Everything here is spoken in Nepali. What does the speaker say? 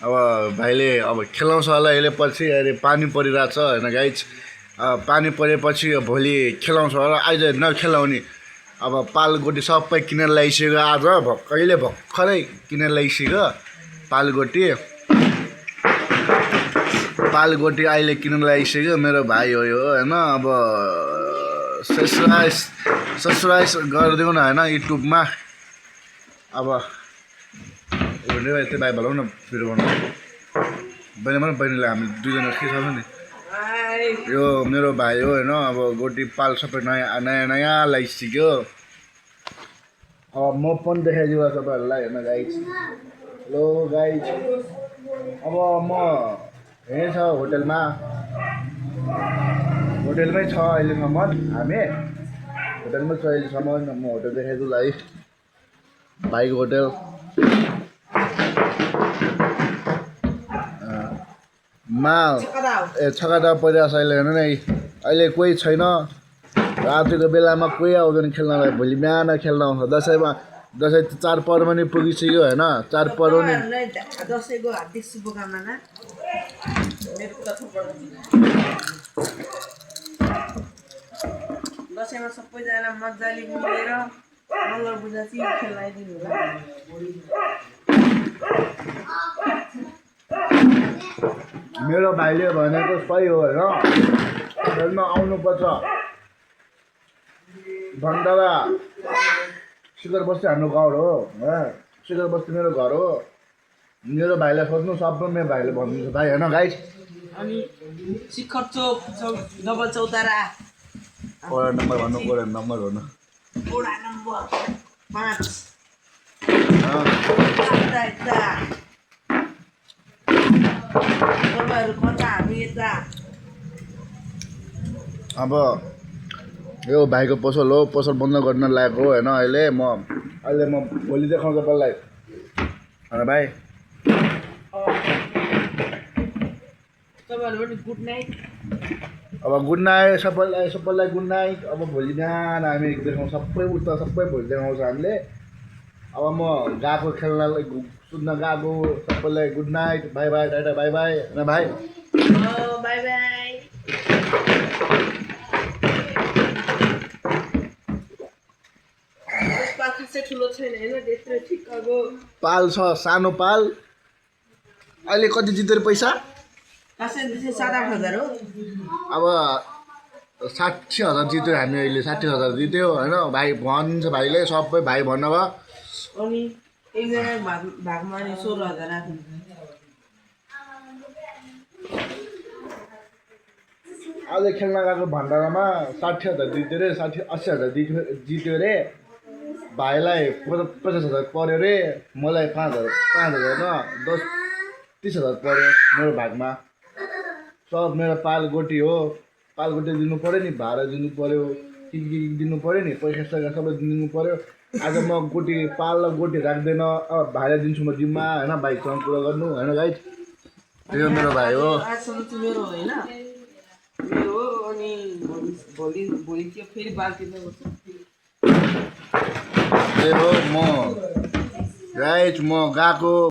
अब भाइले अब खेलाउँछ होला यसले पछि अहिले पानी परिरहेछ होइन गाइज पानी परेपछि भोलि खेलाउँछ होला अहिले नखेलाउने अब पालगोटी सबै किनेर ल्याइसक्यो आज भर्खरै किनेर ल्याइसक्यो पालगोटी अहिले किनेर ल्याइसक्यो मेरो भाइ हो यो होइन अब सब्सक्राइब गरिदिनु न होइन युट्युबमा अब यस्तै भाइ भनौँ न भिडियो बनाउनु बहिनीलाई हामी दुईजना के छ नि यो मेरो भाइ हो होइन अब गोटी पाल सबै नयाँ नयाँ ल्याइसक्यो अब म पनि देखाइदिउँला तपाईँहरूलाई होइन गाइज हेलो गाइज अब म यहीँ छ होटेलमै छ अहिलेसम्म हामी होटेलमै छ अहिलेसम्म म होटेल देखाइदिउँला है भाइको होटेल छकादा परिरहेको छ अहिले हेर्नु न अहिले कोही छैन रातिको बेलामा कोही आउँदैन खेल्नलाई भोलि बिहान खेल्न आउँछ दसैँ चाडपर्व पनि पुगिसक्यो होइन चाडपर्व नि दसैँको हार्दिक शुभकामना दसैँमा सबैजना मजाले मिलेर मङ्गल पूजा चाहिँ खेलाइदिनु होला मेरो भाइले भनेको सही हो होइन खेल्न आउनुपर्छ भण्डारा शिखर बस्ती हाम्रो घर हो शिखर बस्ती मेरो घर हो मेरो भाइलाई सोध्नु सबै मेरो भाइले भन्नुहुन्छ भाइ होइन गाइज अनि शिखर चोक डबल चौतारा वडा नम्बर भन्नु वडा नम्बर 5 अब यो भाइको पसल हो पसल बन्द गर्न लागेको हो होइन अहिले म भोलि देखाउँछु तपाईँलाई होइन भाइ गुड नाइट अब गुड नाइट सबैलाई गुड नाइट अब भोलि बिहान हामी देखाउँछ सबै भोलि देखाउँछ हामीले अब म गएको खेल्नलाई सुत्न गएको सबैलाई good night by by tata bye by होइन भाइ बाई बाई ठुलो छैन हैन त्यत्रो ठिक्कको पाल छ सानो पाल अहिले कति जितेर पैसा 7-8 हो अब 60,000 जित्यो हामी अहिले 60,000 जित्यो होइन भाइ भनिदिन्छ भाइले सबै भाइ भन्नुभयो अनि एकजना भागमा नि 16,000 राख्नु आज खेल्न गएको भण्डारामा 60,000 जित्यो रे 80,000 जित्यो रे भाइलाई 50,000 पर्यो रे मलाई 5,000 न 30,000 पर्यो मेरो भागमा सब मेरो पालगोटी हो पालगोटी दिनु पऱ्यो नि भाडा दिनु पऱ्यो के दिनु पऱ्यो नि पैसा सबै दिनु पऱ्यो आज म पाल र गोटी राख्दैन भाडा दिन्छु म जिम्मा होइन भाइसँग कुरा गर्नु होइन गाइज यो मेरो भाइ हो मेरो होइन मेरो अनि भोलि के फेरि बाल्टी हो म गाइज म गएको